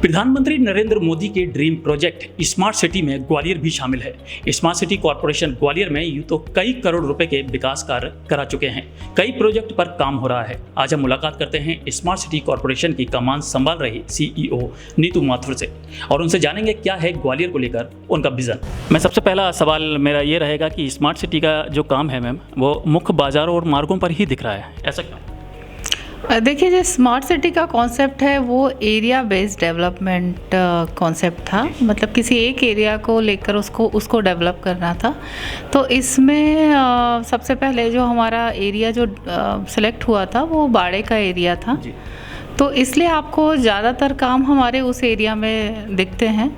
प्रधानमंत्री नरेंद्र मोदी के dream project smart city में ग्वालियर भी शामिल है। स्मार्ट सिटी कॉरपोरेशन ग्वालियर में यूं तो कई करोड़ रुपए के विकास कार्य करा चुके हैं, कई प्रोजेक्ट पर काम हो रहा है। आज हम मुलाकात करते हैं स्मार्ट सिटी कॉरपोरेशन की कमान संभाल रही सीईओ नीतू माथुर से और उनसे जानेंगे क्या है ग्वालियर को लेकर उनका विजन। मैं सबसे पहला सवाल मेरा ये रहेगा कि स्मार्ट सिटी का जो काम है मैम, वो मुख्य बाजारों और मार्गों पर ही दिख रहा है, ऐसा क्यों? देखिए, जो स्मार्ट सिटी का कॉन्सेप्ट है वो एरिया बेस्ड डेवलपमेंट कॉन्सेप्ट था। मतलब किसी एक एरिया को लेकर उसको डेवलप करना था। तो इसमें सबसे पहले जो हमारा एरिया जो सिलेक्ट हुआ था वो बाड़े का एरिया था। तो इसलिए आपको ज़्यादातर काम हमारे उस एरिया में दिखते हैं।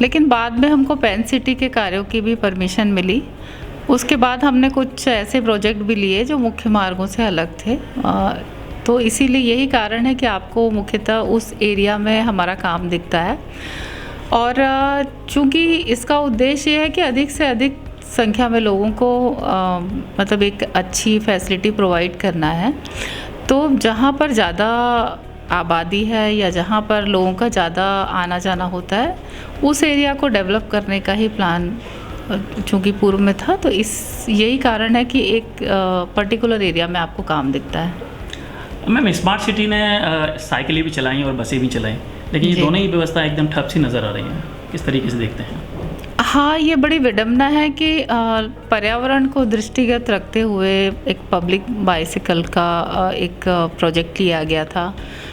लेकिन बाद में हमको पेन सिटी के कार्यों की भी परमिशन मिली। उसके बाद हमने कुछ ऐसे प्रोजेक्ट भी लिए जो मुख्य मार्गों से अलग थे। तो इसीलिए यही कारण है कि आपको मुख्यतः उस एरिया में हमारा काम दिखता है। और चूँकि इसका उद्देश्य ये है कि अधिक से अधिक संख्या में लोगों को मतलब एक अच्छी फैसिलिटी प्रोवाइड करना है। तो जहाँ पर ज़्यादा आबादी है या जहाँ पर लोगों का ज़्यादा आना जाना होता है, उस एरिया को डेवलप करने का ही प्लान चूँकि पूर्व में था। तो यही कारण है कि एक पर्टिकुलर एरिया में आपको काम दिखता है। मैम, स्मार्ट सिटी ने साइकिलें भी चलाई और बसें भी चलाई, लेकिन ये दोनों ही व्यवस्था एकदम ठप सी नज़र आ रही हैं। किस तरीके से देखते हैं? हाँ, ये बड़ी विडम्बना है कि पर्यावरण को दृष्टिगत रखते हुए एक पब्लिक बाइसिकल का एक प्रोजेक्ट लिया गया था।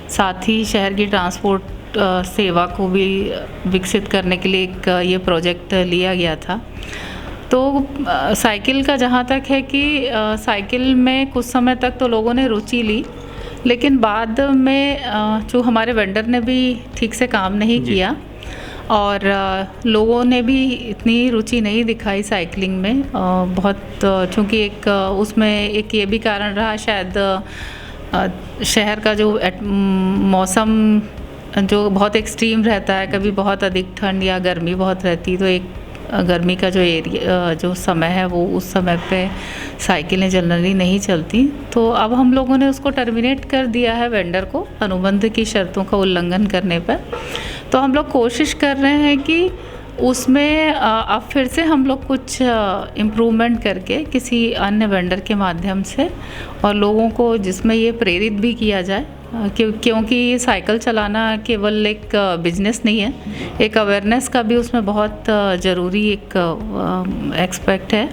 साथ ही शहर की ट्रांसपोर्ट सेवा को भी विकसित करने के लिए एक ये प्रोजेक्ट लिया गया था। तो साइकिल का जहाँ तक है कि साइकिल में कुछ समय तक तो लोगों ने रुचि ली, लेकिन बाद में जो हमारे वेंडर ने भी ठीक से काम नहीं किया और लोगों ने भी इतनी रुचि नहीं दिखाई साइकिलिंग में। बहुत चूँकि एक उसमें एक ये भी कारण रहा शायद शहर का जो मौसम जो बहुत एक्सट्रीम रहता है, कभी बहुत अधिक ठंड या गर्मी बहुत रहती, तो एक गर्मी का जो समय है वो उस समय पे साइकिलें जनरली नहीं चलती। तो अब हम लोगों ने उसको टर्मिनेट कर दिया है वेंडर को अनुबंध की शर्तों का उल्लंघन करने पर। तो हम लोग कोशिश कर रहे हैं कि उसमें अब फिर से हम लोग कुछ इम्प्रूवमेंट करके किसी अन्य वेंडर के माध्यम से और लोगों को जिसमें ये प्रेरित भी किया जाए, क्योंकि साइकिल चलाना केवल एक बिजनेस नहीं है, एक अवेयरनेस का भी उसमें बहुत ज़रूरी एक एस्पेक्ट है।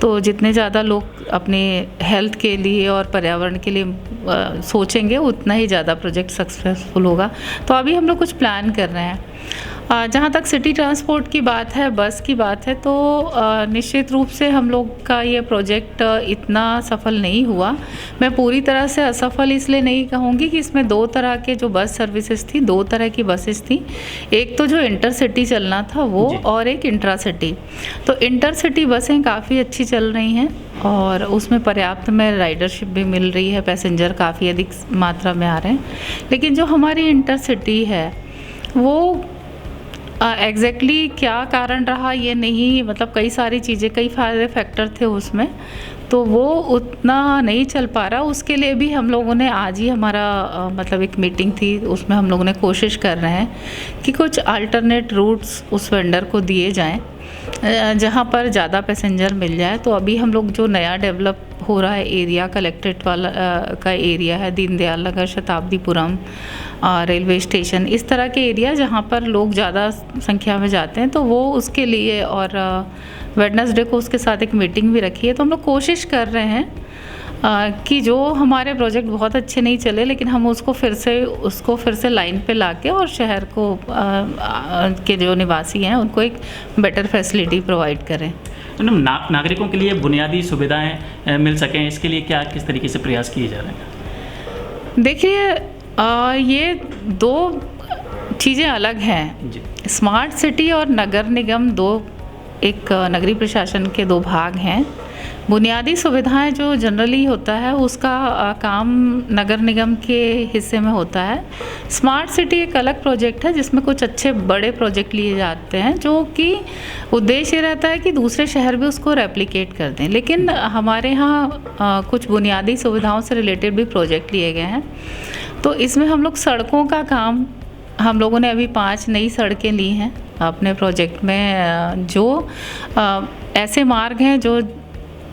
तो जितने ज़्यादा लोग अपने हेल्थ के लिए और पर्यावरण के लिए सोचेंगे, उतना ही ज़्यादा प्रोजेक्ट सक्सेसफुल होगा। तो अभी हम लोग कुछ प्लान कर रहे हैं। जहाँ तक सिटी ट्रांसपोर्ट की बात है, बस की बात है, तो निश्चित रूप से हम लोग का ये प्रोजेक्ट इतना सफल नहीं हुआ। मैं पूरी तरह से असफल इसलिए नहीं कहूँगी कि इसमें दो तरह के जो बस सर्विसेज थी, दो तरह की बसेस थी। एक तो जो इंटरसिटी चलना था वो, और एक इंट्रासिटी। तो इंटरसिटी बसें काफ़ी अच्छी चल रही हैं और उसमें पर्याप्त में राइडरशिप भी मिल रही है, पैसेंजर काफ़ी अधिक मात्रा में आ रहे हैं। लेकिन जो हमारी इंटरसिटी है वो एग्जैक्टली क्या कारण रहा ये नहीं, मतलब कई सारी चीज़ें, कई सारे फैक्टर थे उसमें, तो वो उतना नहीं चल पा रहा। उसके लिए भी हम लोगों ने आज ही हमारा मतलब एक मीटिंग थी, उसमें हम लोगों ने कोशिश कर रहे हैं कि कुछ अल्टरनेट रूट्स उस वेंडर को दिए जाएं जहाँ पर ज़्यादा पैसेंजर मिल जाए। तो अभी हम लोग जो नया डेवलप हो रहा है एरिया, कलेक्ट्रेट वाला का एरिया है, दीनदयाल नगर, शताब्दीपुरम, रेलवे स्टेशन, इस तरह के एरिया जहाँ पर लोग ज़्यादा संख्या में जाते हैं, तो वो उसके लिए और वेडनेसडे को उसके साथ एक मीटिंग भी रखी है। तो हम लोग कोशिश कर रहे हैं कि जो हमारे प्रोजेक्ट बहुत अच्छे नहीं चले, लेकिन हम उसको फिर से लाइन पे लाके और शहर को के जो निवासी हैं उनको एक बेटर फैसिलिटी प्रोवाइड करें। नागरिकों के लिए बुनियादी सुविधाएं मिल सकें, इसके लिए क्या किस तरीके से प्रयास किए जा रहे हैं? देखिए, ये दो चीज़ें अलग हैं। स्मार्ट सिटी और नगर निगम एक नगरीय प्रशासन के दो भाग हैं। बुनियादी सुविधाएं जो जनरली होता है उसका काम नगर निगम के हिस्से में होता है। स्मार्ट सिटी एक अलग प्रोजेक्ट है जिसमें कुछ अच्छे बड़े प्रोजेक्ट लिए जाते हैं, जो कि उद्देश्य रहता है कि दूसरे शहर भी उसको रेप्लिकेट कर दें। लेकिन हमारे यहाँ कुछ बुनियादी सुविधाओं से रिलेटेड भी प्रोजेक्ट लिए गए हैं। तो इसमें हम लोग सड़कों का काम हम लोगों ने अभी 5 नई सड़कें ली हैं अपने प्रोजेक्ट में, जो ऐसे मार्ग हैं जो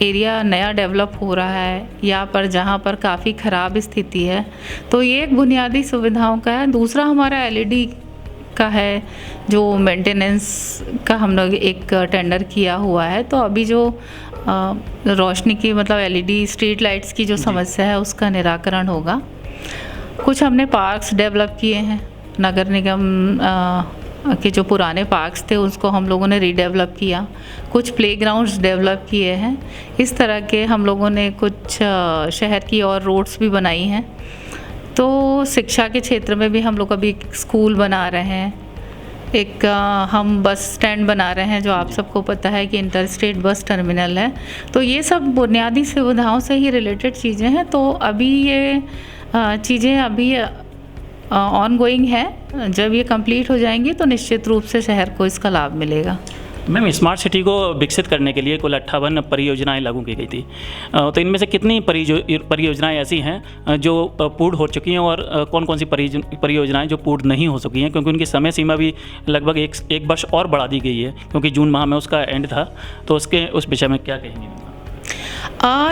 एरिया नया डेवलप हो रहा है या पर जहाँ पर काफ़ी ख़राब स्थिति है, तो ये एक बुनियादी सुविधाओं का है। दूसरा हमारा एलईडी का है, जो मेंटेनेंस का हम लोग एक टेंडर किया हुआ है। तो अभी जो रोशनी की मतलब एलईडी स्ट्रीट लाइट्स की जो समस्या है उसका निराकरण होगा। कुछ हमने पार्क्स डेवलप किए हैं, नगर निगम के जो पुराने पार्क्स थे उसको हम लोगों ने रीडेवलप किया, कुछ प्लेग्राउंड्स डेवलप किए हैं। इस तरह के हम लोगों ने कुछ शहर की और रोड्स भी बनाई हैं। तो शिक्षा के क्षेत्र में भी हम लोग अभी एक स्कूल बना रहे हैं, एक हम बस स्टैंड बना रहे हैं, जो आप सबको पता है कि इंटर स्टेट बस टर्मिनल है। तो ये सब बुनियादी सुविधाओं से ही रिलेटेड चीज़ें हैं। तो अभी ये चीज़ें अभी ऑन गोइंग है। जब ये कंप्लीट हो जाएंगी तो निश्चित रूप से शहर को इसका लाभ मिलेगा। मैम, स्मार्ट सिटी को विकसित करने के लिए कुल 58 परियोजनाएं लागू की गई थी, तो इनमें से कितनी परियोजनाएं ऐसी हैं जो पूर्ण हो चुकी हैं और कौन कौन सी परियोजनाएं जो पूर्ण नहीं हो सकी हैं, क्योंकि उनकी समय सीमा भी लगभग एक वर्ष और बढ़ा दी गई है, क्योंकि जून माह में उसका एंड था। तो उस विषय में क्या कहेंगे?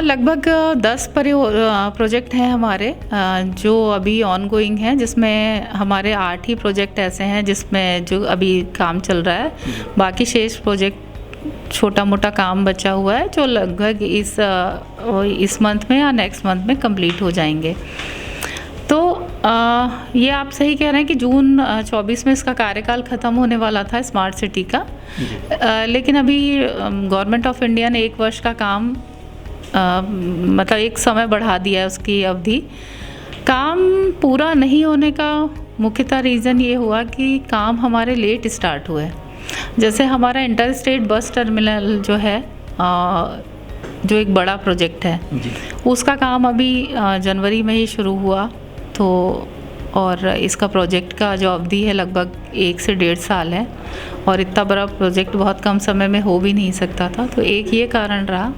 लगभग 10 प्रोजेक्ट हैं हमारे जो अभी ऑन गोइंग हैं, जिसमें हमारे 8 ही प्रोजेक्ट ऐसे हैं जिसमें जो अभी काम चल रहा है। बाकी शेष प्रोजेक्ट छोटा मोटा काम बचा हुआ है जो लगभग इस मंथ में या नेक्स्ट मंथ में कंप्लीट हो जाएंगे। तो ये आप सही कह रहे हैं कि जून 24 में इसका कार्यकाल ख़त्म होने वाला था स्मार्ट सिटी का, लेकिन अभी गवर्नमेंट ऑफ इंडिया ने 1 वर्ष का काम मतलब एक समय बढ़ा दिया है उसकी अवधि। काम पूरा नहीं होने का मुख्यतः रीज़न ये हुआ कि काम हमारे लेट स्टार्ट हुए। जैसे हमारा इंटर स्टेट बस टर्मिनल जो है, जो एक बड़ा प्रोजेक्ट है, उसका काम अभी जनवरी में ही शुरू हुआ। तो और इसका प्रोजेक्ट का जो अवधि है लगभग 1 से 1.5 साल है, और इतना बड़ा प्रोजेक्ट बहुत कम समय में हो भी नहीं सकता था। तो एक ये कारण रहा।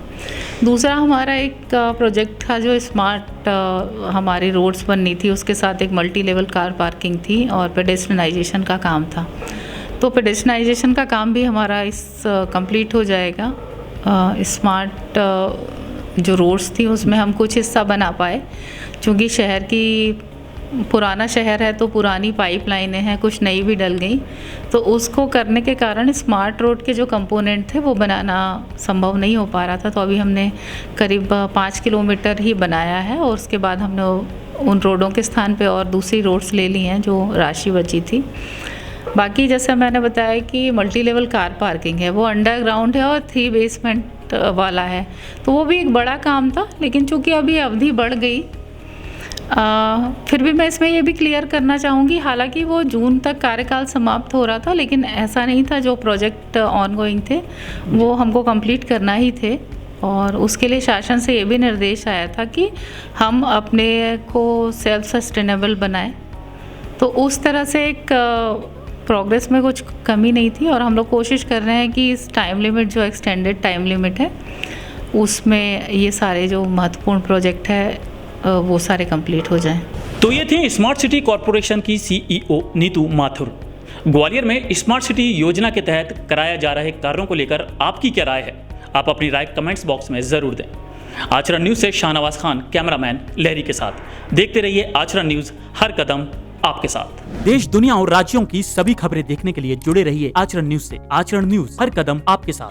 दूसरा हमारा एक प्रोजेक्ट था जो स्मार्ट हमारी रोड्स बननी थी, उसके साथ एक मल्टी लेवल कार पार्किंग थी और पेडेस्ट्रियनाइजेशन का काम था। तो पेडेस्ट्रियनाइजेशन का काम भी हमारा कंप्लीट हो जाएगा। स्मार्ट जो रोड्स थी उसमें हम कुछ हिस्सा बना पाए, क्योंकि शहर की पुराना शहर है तो पुरानी पाइपलाइनें हैं, कुछ नई भी डल गई। तो उसको करने के कारण स्मार्ट रोड के जो कंपोनेंट थे वो बनाना संभव नहीं हो पा रहा था। तो अभी हमने करीब 5 किलोमीटर ही बनाया है, और उसके बाद हमने उन रोडों के स्थान पे और दूसरी रोड्स ले ली हैं जो राशि बची थी। बाकी जैसे मैंने बताया कि मल्टी लेवल कार पार्किंग है, वो अंडरग्राउंड है और 3 बेसमेंट वाला है। तो वो भी एक बड़ा काम था, लेकिन चूँकि अभी अवधि बढ़ गई, फिर भी मैं इसमें ये भी क्लियर करना चाहूँगी, हालांकि वो जून तक कार्यकाल समाप्त हो रहा था, लेकिन ऐसा नहीं था। जो प्रोजेक्ट ऑन गोइंग थे वो हमको कंप्लीट करना ही थे, और उसके लिए शासन से ये भी निर्देश आया था कि हम अपने को सेल्फ सस्टेनेबल बनाएं। तो उस तरह से एक प्रोग्रेस में कुछ कमी नहीं थी, और हम लोग कोशिश कर रहे हैं कि इस टाइम लिमिट जो एक्सटेंडेड टाइम लिमिट है उसमें ये सारे जो महत्वपूर्ण प्रोजेक्ट है वो सारे कंप्लीट हो जाएं। तो ये थी स्मार्ट सिटी कॉरपोरेशन की सीईओ नीतू माथुर। ग्वालियर में स्मार्ट सिटी योजना के तहत कराया जा रहे कार्यों को लेकर आपकी क्या राय है? आप अपनी राय कमेंट्स बॉक्स में ज़रूर दें। आचरण न्यूज़ से शाहनवाज खान, कैमरामैन लहरी के साथ। देखते रहिए आचरण न्यूज़, हर कदम आपके साथ। देश, दुनिया और राज्यों की सभी खबरें देखने के लिए जुड़े रहिए आचरण न्यूज़ से। आचरण न्यूज़, हर कदम आपके साथ।